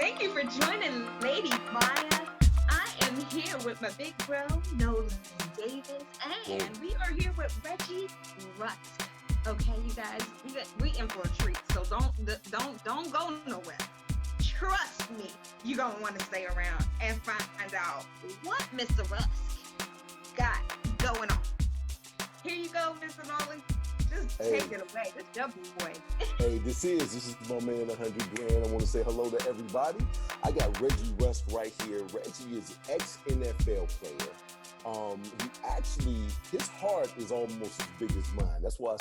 Thank you for joining Lady Myya. I am here with my big bro, Nolen Davis, Whoa. and we are here with Reggie Rusk. Okay, you guys, we in for a treat. So don't go nowhere. Trust me, you're gonna want to stay around and find out what Mr. Rusk got going on. Here you go, Mr. Nolen. Just Hey, take it away. This your boy. hey, this is my man, 100 grand. I want to say hello to everybody. I got Reggie Rusk right here. Reggie is ex-NFL player. His heart is almost as big as mine. That's why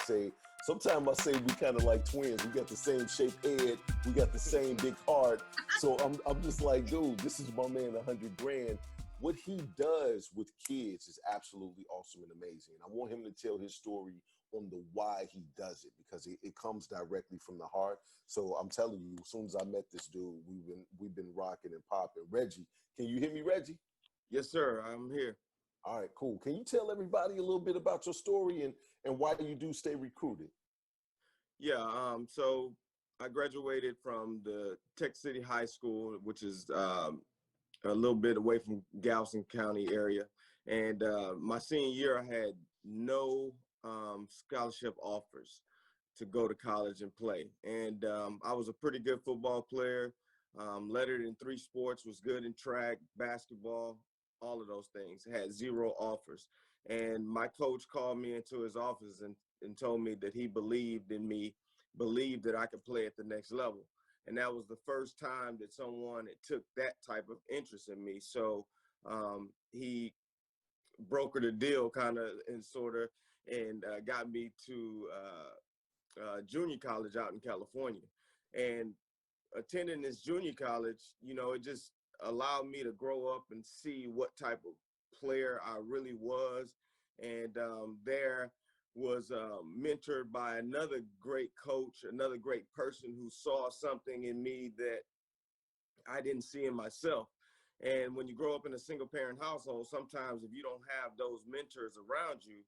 sometimes I say we kind of like twins. We got the same shaped head. We got the same big heart. So I'm just like, dude, this is my man, 100 grand. What he does with kids is absolutely awesome and amazing. I want him to tell his story on the why he does it, because it comes directly from the heart. So I'm telling you, as soon as I met this dude, we've been rocking and popping. Reggie, can you hear me, Reggie? Yes, sir. I'm here. All right, cool. Can you tell everybody a little bit about your story and why you do stay recruited? Yeah. So I graduated from the Tech City High School, which is a little bit away from Galveston County area. And my senior year, I had no scholarship offers to go to college and play. And I was a pretty good football player, lettered in 3 sports, was good in track, basketball, all of those things, had 0 offers. And my coach called me into his office and told me that he believed in me, believed that I could play at the next level. And that was the first time that someone had took that type of interest in me. So he brokered a deal kind of and sort of and got me to junior college out in California. And attending this junior college, it just allowed me to grow up and see what type of player I really was. And there was mentored by another great coach, another great person who saw something in me that I didn't see in myself. And when you grow up in a single parent household, sometimes if you don't have those mentors around you,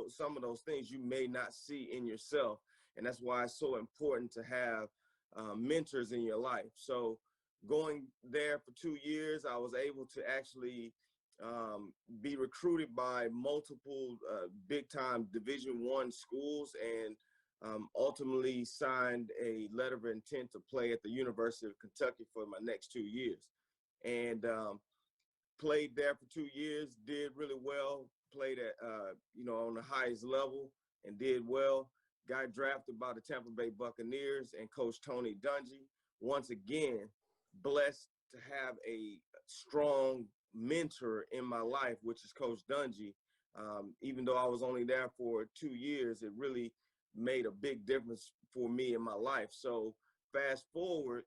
some of those things you may not see in yourself. And that's why it's so important to have mentors in your life. So going there for 2 years, I was able to actually be recruited by multiple big time Division I schools, and ultimately signed a letter of intent to play at the University of Kentucky for my next 2 years. And played there for 2 years, did really well, played at, on the highest level and did well. Got drafted by the Tampa Bay Buccaneers and Coach Tony Dungy. Once again, blessed to have a strong mentor in my life, which is Coach Dungy. Even though I was only there for 2 years, it really made a big difference for me in my life. So fast forward,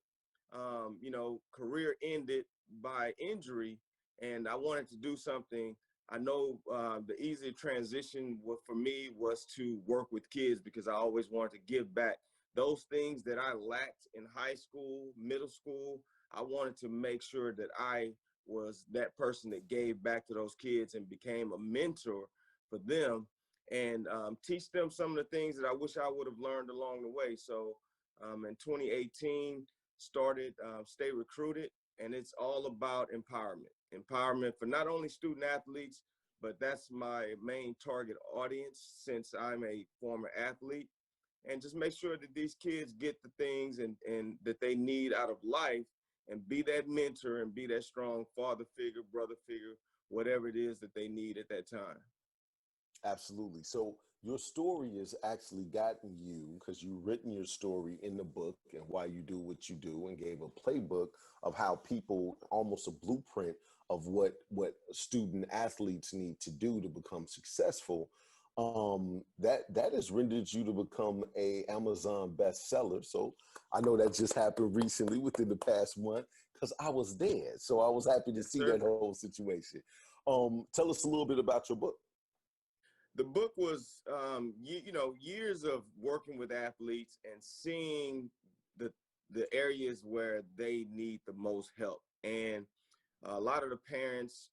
career ended by injury, and I wanted to do something. I know the easy transition for me was to work with kids, because I always wanted to give back. Those things that I lacked in high school, middle school, I wanted to make sure that I was that person that gave back to those kids and became a mentor for them, and teach them some of the things that I wish I would have learned along the way. So in 2018, started Stay Recruited, and it's all about empowerment for not only student athletes, but that's my main target audience since I'm a former athlete. And just make sure that these kids get the things and that they need out of life, and be that mentor and be that strong father figure, brother figure, whatever it is that they need at that time. Absolutely. So your story has actually gotten you, because you've written your story in the book and why you do what you do, and gave a playbook of how people, almost a blueprint of what student athletes need to do to become successful. That has rendered you to become a Amazon bestseller. So I know that just happened recently within the past month, because I was there. So I was happy to Yes, see sir. that whole situation. Tell us a little bit about your book. The book was, years of working with athletes and seeing the areas where they need the most help. And a lot of the parents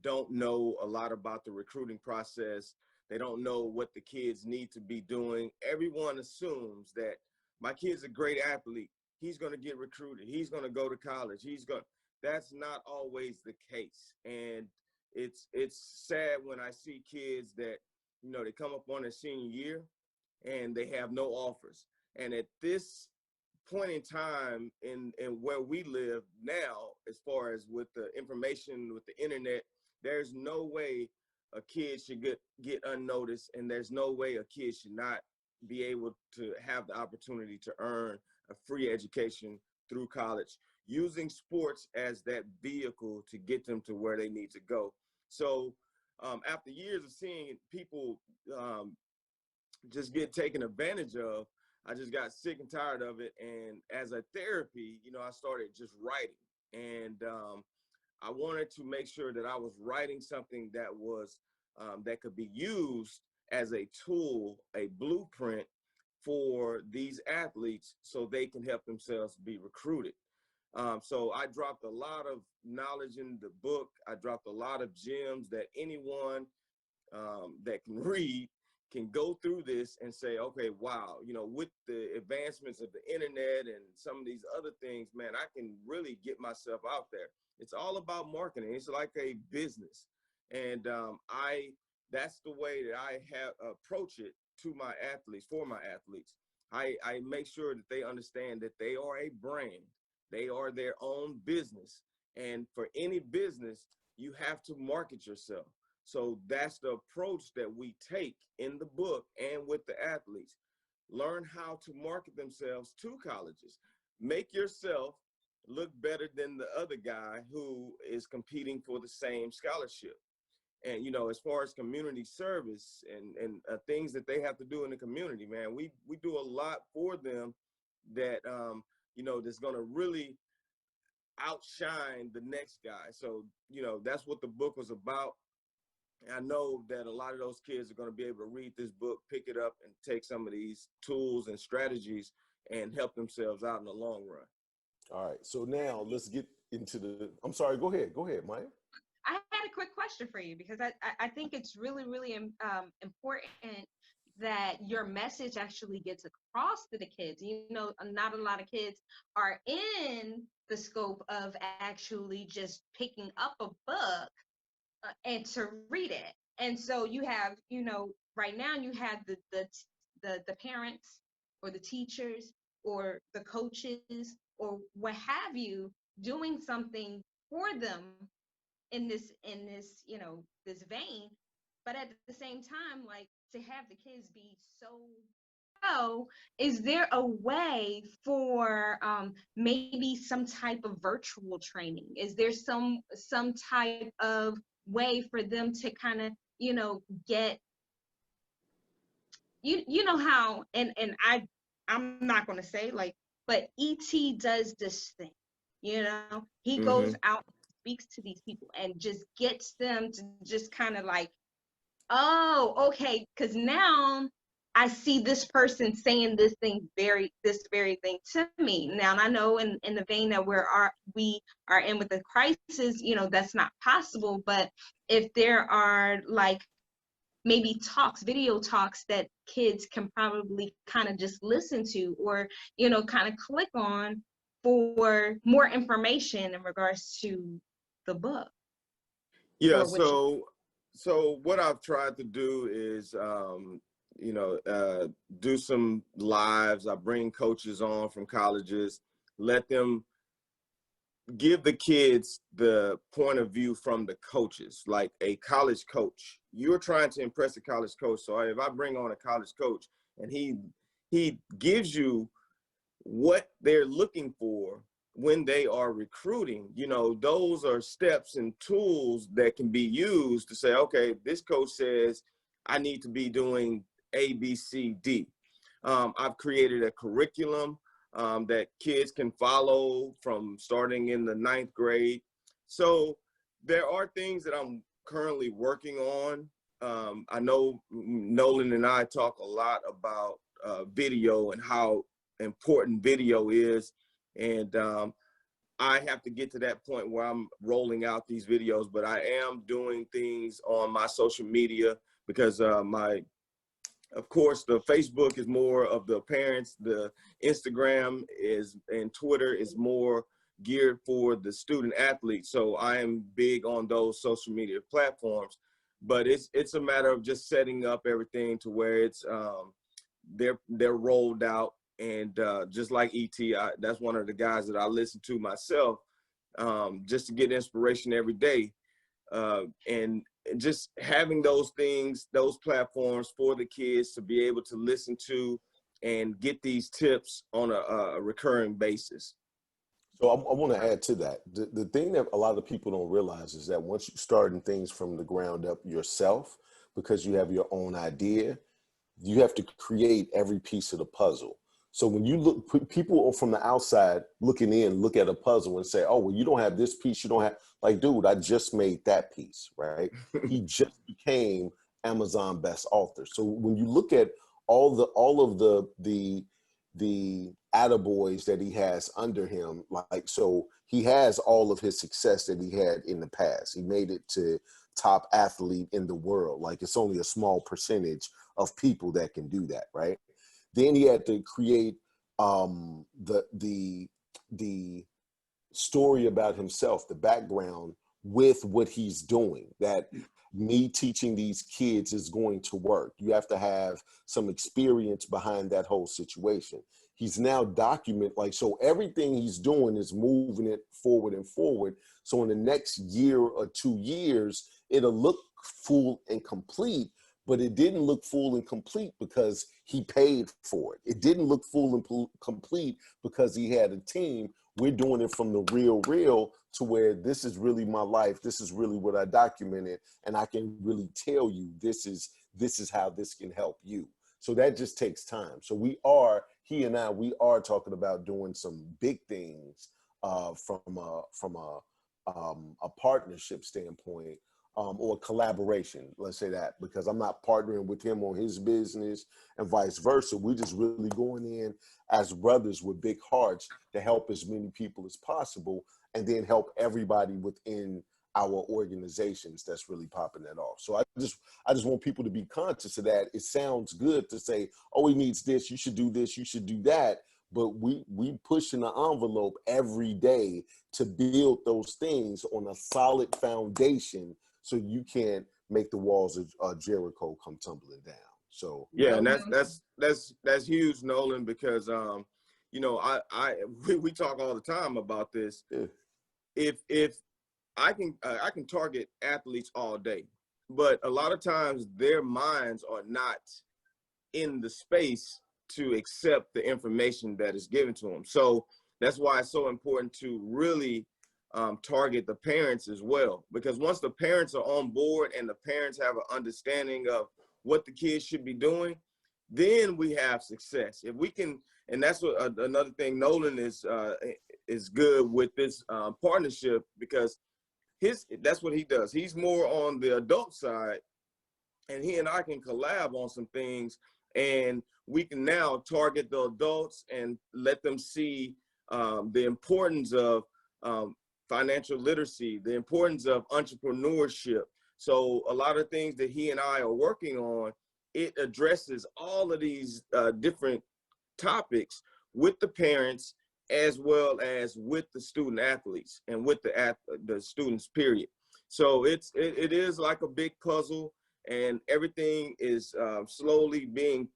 don't know a lot about the recruiting process. They don't know what the kids need to be doing. Everyone assumes that my kid's a great athlete, he's going to get recruited. He's going to go to college. That's not always the case. And it's sad when I see kids that, you know, they come up on their senior year and they have no offers. And at this point in time in where we live now, as far as with the information, with the internet, there's no way a kid should get unnoticed, and there's no way a kid should not be able to have the opportunity to earn a free education through college, using sports as that vehicle to get them to where they need to go. So after years of seeing people just get taken advantage of, I just got sick and tired of it. And as a therapy, you know, I started just writing. And I wanted to make sure that I was writing something that was that could be used as a tool, a blueprint for these athletes so they can help themselves be recruited. So I dropped a lot of knowledge in the book. I dropped a lot of gems that anyone that can read can go through this and say, okay, wow, you know, with the advancements of the internet and some of these other things, man, I can really get myself out there. It's all about marketing. It's like a business. And that's the way that I have approach it to my athletes, for my athletes. I make sure that they understand that they are a brand. They are their own business. And for any business, you have to market yourself. So that's the approach that we take in the book and with the athletes. Learn how to market themselves to colleges. Make yourself look better than the other guy who is competing for the same scholarship. And, you know, as far as community service and things that they have to do in the community, man, we do a lot for them that, you know, that's going to really outshine the next guy. So, you know, that's what the book was about. I know that a lot of those kids are going to be able to read this book, pick it up, and take some of these tools and strategies and help themselves out in the long run. All right. So now let's get into the, I'm sorry, go ahead, Myya. I had a quick question for you, because I think it's really, really important that your message actually gets across to the kids. You know, not a lot of kids are in the scope of actually just picking up a book and to read it. And so you have, you know, right now you have the parents or the teachers or the coaches or what have you doing something for them in this you know, this vein, but at the same time, like, to have the kids be so, is there a way for maybe some type of virtual training? Is there some type of way for them to kind of, you know, get, you know how, and I'm not going to say, like, but ET does this thing, you know, he goes out, speaks to these people and just gets them to just kind of like, oh, okay, because now I see this person saying this very thing to me. Now, and I know in the vein that we are in with the crisis, you know, that's not possible. But if there are like maybe video talks that kids can probably kind of just listen to, or, you know, kind of click on for more information in regards to the book. Yeah, so what I've tried to do is, you know, do some lives. I bring coaches on from colleges, let them give the kids the point of view from the coaches, like a college coach. You're trying to impress a college coach. So if I bring on a college coach and he gives you what they're looking for when they are recruiting, you know, those are steps and tools that can be used to say, okay, this coach says I need to be doing A, B, C, D. I've created a curriculum that kids can follow from starting in the 9th grade. So there are things that I'm currently working on. I know Nolen and I talk a lot about video and how important video is. And I have to get to that point where I'm rolling out these videos, but I am doing things on my social media because my Of course, the Facebook is more of the parents, the Instagram is, and Twitter is more geared for the student athlete. So I am big on those social media platforms, but it's a matter of just setting up everything to where it's they're rolled out. And just like that's one of the guys that I listen to myself, just to get inspiration every day. And just having those things, those platforms for the kids to be able to listen to and get these tips on a recurring basis. So I want to add to that. The thing that a lot of people don't realize is that once you starting things from the ground up yourself, because you have your own idea, you have to create every piece of the puzzle. So when you look, people from the outside looking in, look at a puzzle and say, oh, well, you don't have this piece. You don't have, like, dude, I just made that piece, right? He just became Amazon best author. So when you look at all of the attaboys that he has under him, like, so he has all of his success that he had in the past. He made it to top athlete in the world. Like, it's only a small percentage of people that can do that, right? Then he had to create the story about himself, the background with what he's doing, that me teaching these kids is going to work. You have to have some experience behind that whole situation. He's now like, so everything he's doing is moving it forward and forward. So in the next year or 2 years, it'll look full and complete, but it didn't look full and complete because he paid for it. It didn't look full and complete because he had a team. We're doing it from the real to where this is really my life. This is really what I documented. And I can really tell you, this is how this can help you. So that just takes time. So he and I are talking about doing some big things from a partnership standpoint. Or collaboration, let's say that, because I'm not partnering with him on his business and vice versa. We're just really going in as brothers with big hearts to help as many people as possible, and then help everybody within our organizations that's really popping that off. So I just want people to be conscious of that. It sounds good to say, oh, he needs this, you should do this, you should do that. But we pushing the envelope every day to build those things on a solid foundation, so you can't make the walls of Jericho come tumbling down. So yeah, and that's huge, Nolen, because you know, we talk all the time about this. yeah. If I can target athletes all day, but a lot of times their minds are not in the space to accept the information that is given to them. So that's why it's so important to really target the parents as well, because once the parents are on board and the parents have an understanding of what the kids should be doing, then we have success. If we can, and that's what another thing Nolen is good with this partnership, because that's what he does. He's more on the adult side, and he and I can collab on some things, and we can now target the adults and let them see the importance of financial literacy, the importance of entrepreneurship. So a lot of things that he and I are working on, it addresses all of these different topics with the parents, as well as with the student athletes and with the students, period. So it is like a big puzzle, and everything is slowly being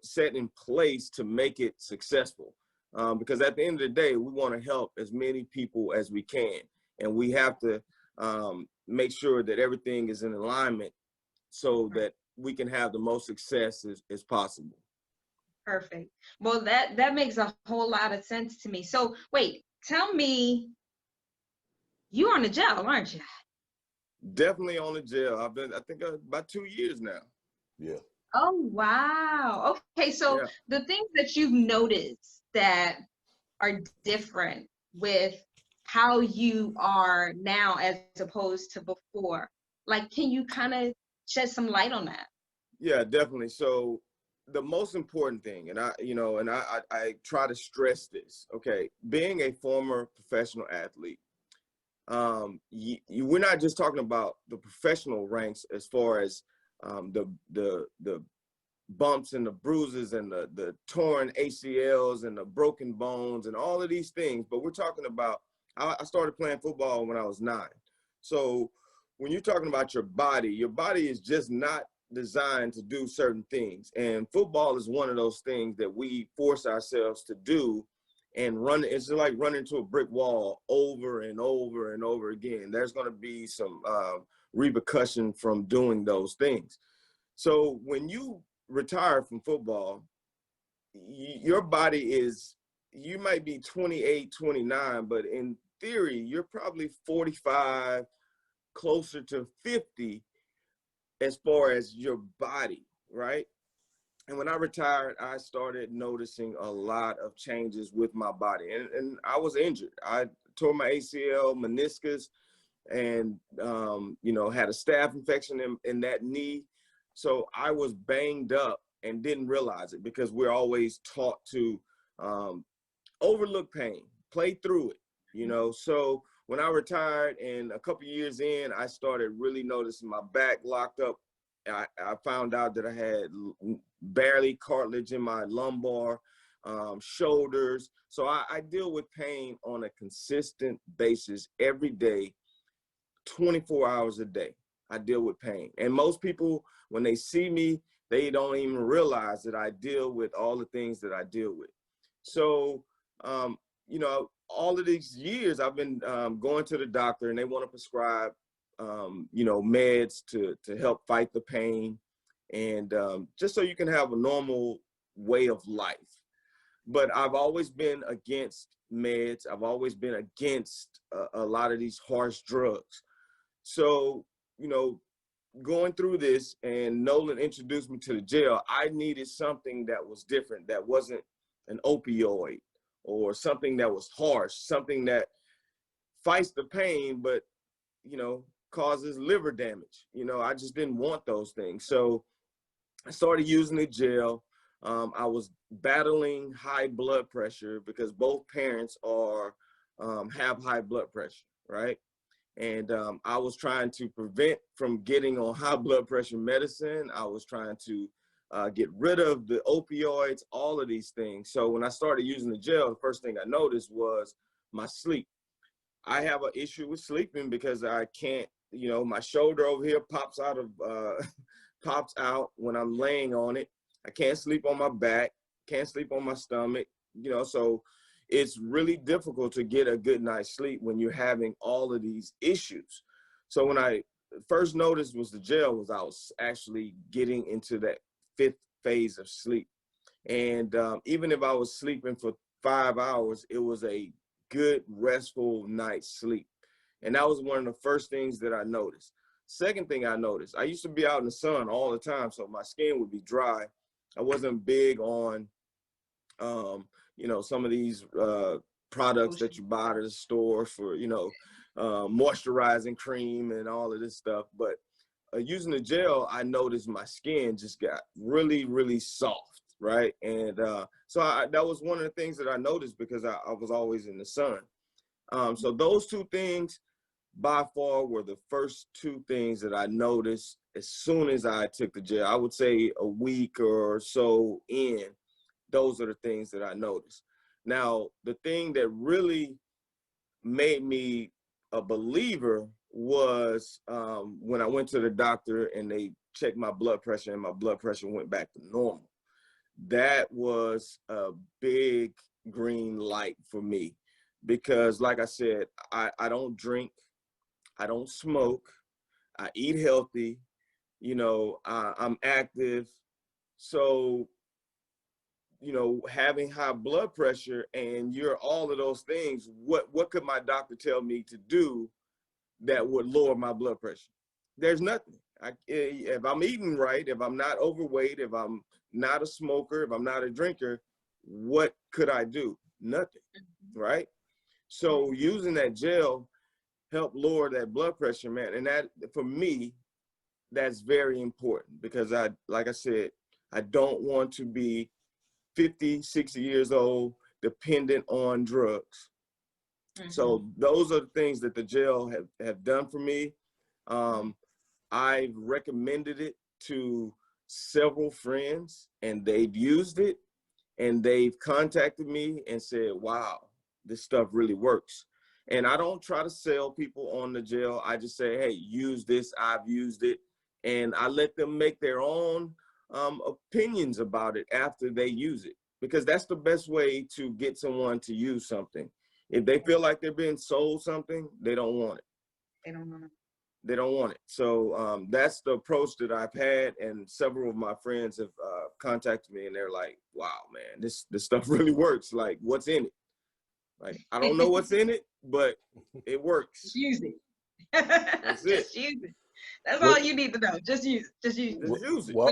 set in place to make it successful. Because at the end of the day, we want to help as many people as we can, and we have to make sure that everything is in alignment so that we can have the most success as possible. Perfect. Well, that makes a whole lot of sense to me. So wait, tell me, you on the gel, aren't you? Definitely on the gel. I've been, I think, about 2 years now. Yeah. Oh, wow. Okay, so Yeah. the things that you've noticed that are different with how you are now as opposed to before, like, can you kind of shed some light on that? Yeah, definitely. So the most important thing, and I try to stress this, okay, being a former professional athlete, we're not just talking about the professional ranks as far as the bumps and the bruises and the torn ACLs and the broken bones and all of these things. But we're talking about, I started playing football when I was 9. So when you're talking about your body is just not designed to do certain things. And football is one of those things that we force ourselves to do and run. It's just like running into a brick wall over and over and over again. There's going to be some repercussion from doing those things. So when you retire from football, your body is, you might be 28, 29, but in theory, you're probably 45, closer to 50 as far as your body, right? And when I retired, I started noticing a lot of changes with my body. And I was injured. I tore my ACL, meniscus, and, had a staph infection in that knee. So I was banged up and didn't realize it because we're always taught to overlook pain, play through it, So when I retired and a couple years in, I started really noticing my back locked up. I found out that I had barely cartilage in my lumbar, shoulders. So I deal with pain on a consistent basis every day, 24 hours a day. I deal with pain. And most people, when they see me, they don't even realize that I deal with all the things that I deal with. So, all of these years I've been going to the doctor and they want to prescribe, meds to help fight the pain and just so you can have a normal way of life. But I've always been against meds. I've always been against a lot of these harsh drugs. So, going through this and Nolen introduced me to the gel, I needed something that was different, that wasn't an opioid or something that was harsh, something that fights the pain, but, causes liver damage. I just didn't want those things. So I started using the gel. I was battling high blood pressure because both parents have high blood pressure, right? And I was trying to prevent from getting on high blood pressure medicine. I was trying to get rid of the opioids, all of these things. So when I started using the gel, the first thing I noticed was my sleep. I have an issue with sleeping because I can't, my shoulder over here pops out when I'm laying on it. I can't sleep on my back, can't sleep on my stomach, so it's really difficult to get a good night's sleep when you're having all of these issues. So when I first noticed was the gel, was I was actually getting into that 5th phase of sleep. And even if I was sleeping for 5 hours, it was a good, restful night's sleep. And that was one of the first things that I noticed. Second thing I noticed, I used to be out in the sun all the time, so my skin would be dry. I wasn't big on, some of these products that you buy at the store for, moisturizing cream and all of this stuff. But using the gel, I noticed my skin just got really, really soft, right? And so that was one of the things that I noticed because I was always in the sun. So those two things by far were the first 2 things that I noticed as soon as I took the gel. I would say a week or so in, those are the things that I noticed. Now, the thing that really made me a believer was when I went to the doctor and they checked my blood pressure and my blood pressure went back to normal. That was a big green light for me because, like I said, I don't drink, I don't smoke, I eat healthy, I'm active. So, having high blood pressure and you're all of those things, what could my doctor tell me to do that would lower my blood pressure? There's nothing. If I'm eating right, if I'm not overweight, if I'm not a smoker, if I'm not a drinker, what could I do? Nothing, right? So using that gel helped lower that blood pressure, man. And that, for me, that's very important because like I said, I don't want to be 50, 60 years old, dependent on drugs. So those are the things that the gel have done for me. I've recommended it to several friends and they've used it and they've contacted me and said, wow, this stuff really works. And I don't try to sell people on the gel. I just say, hey, use this. I've used it. And I let them make their own opinions about it after they use it, because that's the best way to get someone to use something. If they feel like they're being sold something, they don't want it. They don't want it. They don't want it. So that's the approach that I've had, and several of my friends have contacted me, and they're like, "Wow, man, this stuff really works. Like, what's in it? Like, I don't know what's in it, but it works. Just use it. That's it. Just use it. That's all you need to know. Just use it. Just use it. Just use it." Well,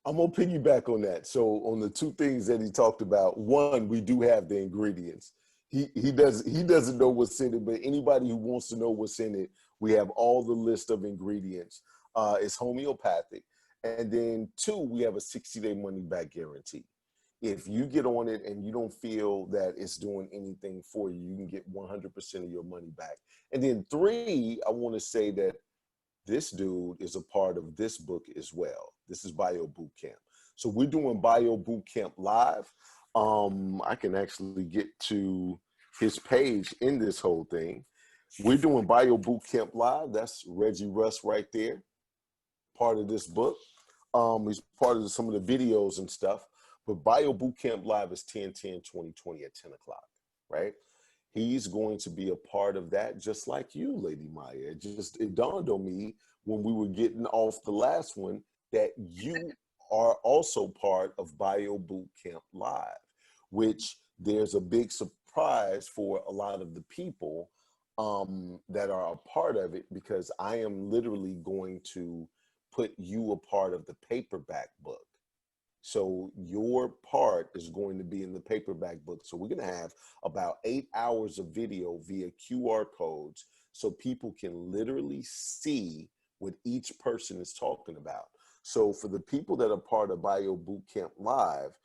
I'm gonna piggyback on that. So on the two things that he talked about, one, we do have the ingredients. He doesn't know what's in it, but anybody who wants to know what's in it, we have all the list of ingredients. It's homeopathic. And then two, we have a 60-day money back guarantee. If you get on it and you don't feel that it's doing anything for you, you can get 100% of your money back. And then three, I want to say that this dude is a part of this book as well. This is Bio Boot Camp. So we're doing Bio Boot Camp live. I can actually get to his page in this whole thing. We're doing Bio Boot Camp live. That's Reggie Rusk right there, part of this book. He's part of some of the videos and stuff. But Bio Boot Camp live is 10/10/2020 at 10 o'clock, right? He's going to be a part of that, just like you, Lady Myya. It dawned on me when we were getting off the last one that you are also part of Bio Boot Camp live, which there's a big surprise for a lot of the people that are a part of it, because I am literally going to put you a part of the paperback book. So your part is going to be in the paperback book. So we're going to have about 8 hours of video via QR codes, so people can literally see what each person is talking about. So for the people that are part of Bio Boot Camp Live,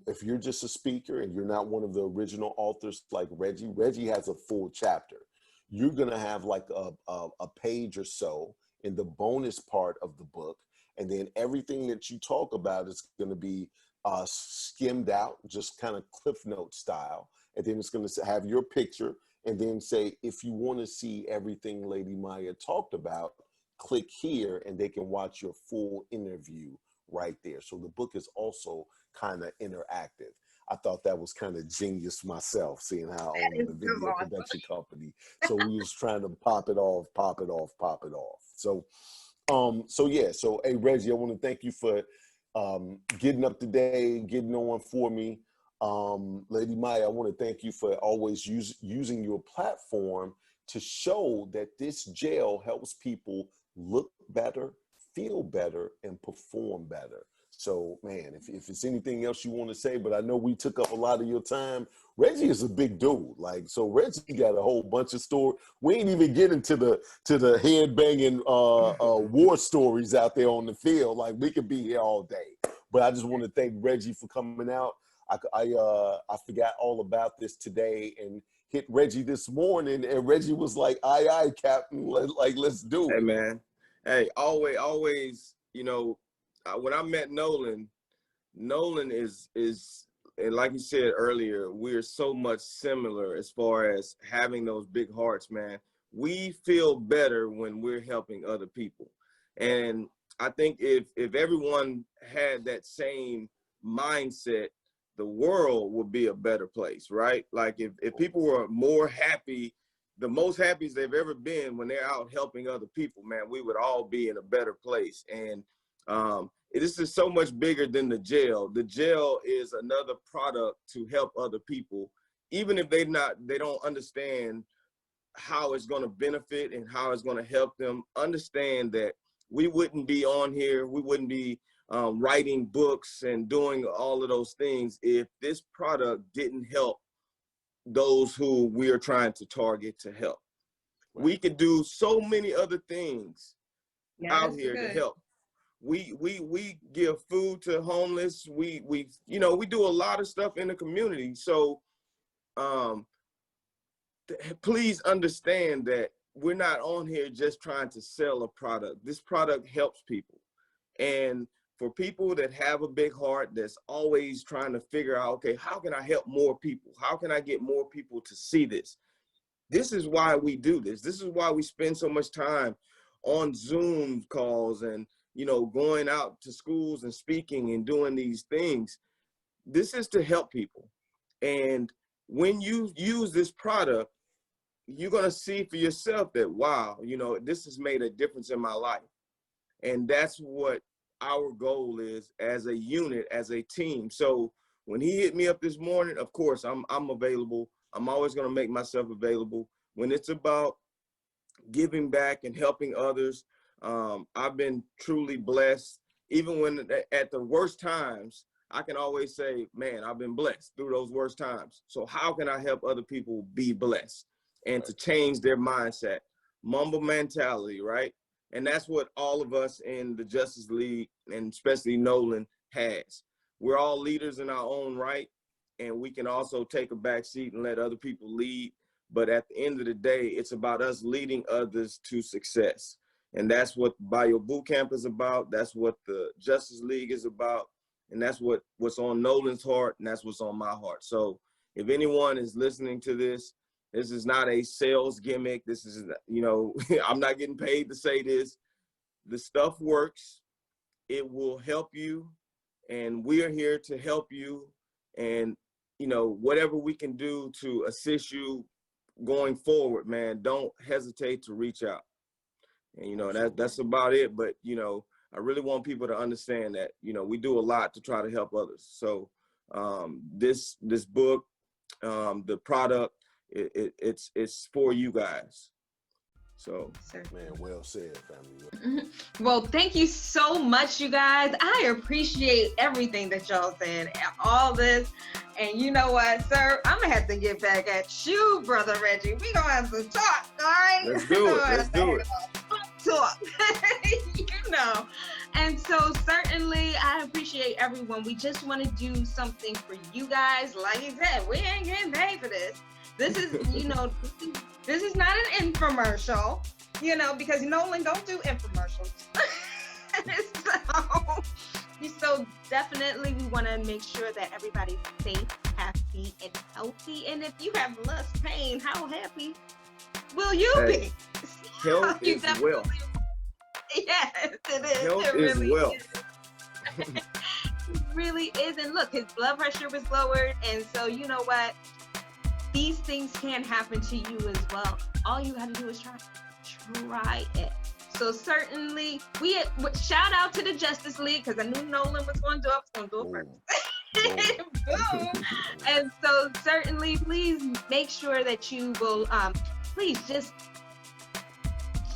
if you're just a speaker and you're not one of the original authors like Reggie has a full chapter. You're going to have like a page or so in the bonus part of the book. And then everything that you talk about is going to be skimmed out, just kind of Cliff Note style. And then it's going to have your picture and then say, if you want to see everything Lady Myya talked about, click here and they can watch your full interview right there. So the book is also kind of interactive. I thought that was kind of genius myself, seeing how I own the video production company. So we was trying to pop it off. So hey Reggie, I want to thank you for getting up today, getting on for me. Lady Myya, I want to thank you for always using your platform to show that this gel helps people look better, feel better, and perform better. So, man, if it's anything else you want to say, but I know we took up a lot of your time. Reggie is a big dude. Like, so Reggie got a whole bunch of stories. We ain't even getting to the head banging war stories out there on the field. Like, we could be here all day. But I just want to thank Reggie for coming out. I forgot all about this today and hit Reggie this morning, and Reggie was like, aye, Captain, let's do it. Hey, man. Hey, always, you know, when I met Nolen is, and like you said earlier, we're so much similar as far as having those big hearts, man. We feel better when we're helping other people. And I think if everyone had that same mindset, the world would be a better place, right? Like if people were more happy, the most happiest they've ever been when they're out helping other people, man, we would all be in a better place. And this is so much bigger than the gel. The gel is another product to help other people, even if they don't understand how it's going to benefit and how it's going to help them. Understand that we wouldn't be on here, we wouldn't be writing books and doing all of those things if this product didn't help those who we are trying to target to help. Right. We could do so many other things out here to help. We give food to homeless. We do a lot of stuff in the community. So please understand that we're not on here just trying to sell a product. This product helps people. And for people that have a big heart, that's always trying to figure out, okay, how can I help more people? How can I get more people to see this? This is why we do this. This is why we spend so much time on Zoom calls and, you know, going out to schools and speaking and doing these things. This is to help people. And when you use this product, you're going to see for yourself that, wow, you know, this has made a difference in my life. And that's what our goal is as a unit, as a team. So when he hit me up this morning, of course, I'm available. I'm always going to make myself available. When it's about giving back and helping others, I've been truly blessed. Even when at the worst times, I can always say, man, I've been blessed through those worst times. So how can I help other people be blessed and to change their mindset? Mamba mentality, right? And that's what all of us in the Justice League, and especially Nolen, has. We're all leaders in our own right, and we can also take a back seat and let other people lead. But at the end of the day, it's about us leading others to success. And that's what Bio Bootcamp is about. That's what the Justice League is about. And that's what's on Nolen's heart, and that's what's on my heart. So if anyone is listening to this, this is not a sales gimmick. This is, you know, I'm not getting paid to say this. The stuff works. It will help you. And we are here to help you. And, you know, whatever we can do to assist you going forward, man, don't hesitate to reach out. And, you know, that's about it. But, you know, I really want people to understand that, you know, we do a lot to try to help others. So this book, the product, it's for you guys. So, man, well said, family. Well, thank you so much, you guys. I appreciate everything that y'all said, all this. And you know what, sir? I'm gonna have to get back at you, brother Reggie. We gonna have to talk, all right? Let's do it. Let's do it. Talk, you know. And so certainly I appreciate everyone. We just want to do something for you guys. Like he said, we ain't getting paid for this. This is, you know, this is not an infomercial, you know, because Nolen don't do infomercials. So definitely we want to make sure that everybody's safe, happy, and healthy. And if you have less pain, how happy will you be? Health is wealth. Yes, it is. Health it is really wealth. Is. It really is. And look, his blood pressure was lowered. And so, you know what? These things can happen to you as well. All you have to do is try it. So certainly, shout out to the Justice League, because I knew Nolen was going to do it. I was going to do it first. Boom. And so certainly, please make sure that you will, please just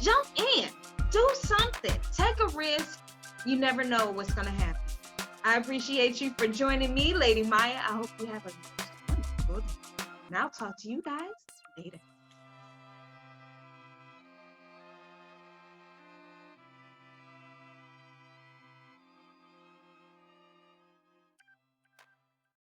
jump in. Do something. Take a risk. You never know what's going to happen. I appreciate you for joining me, Lady Myya. I hope you have a wonderful day. And I'll talk to you guys later.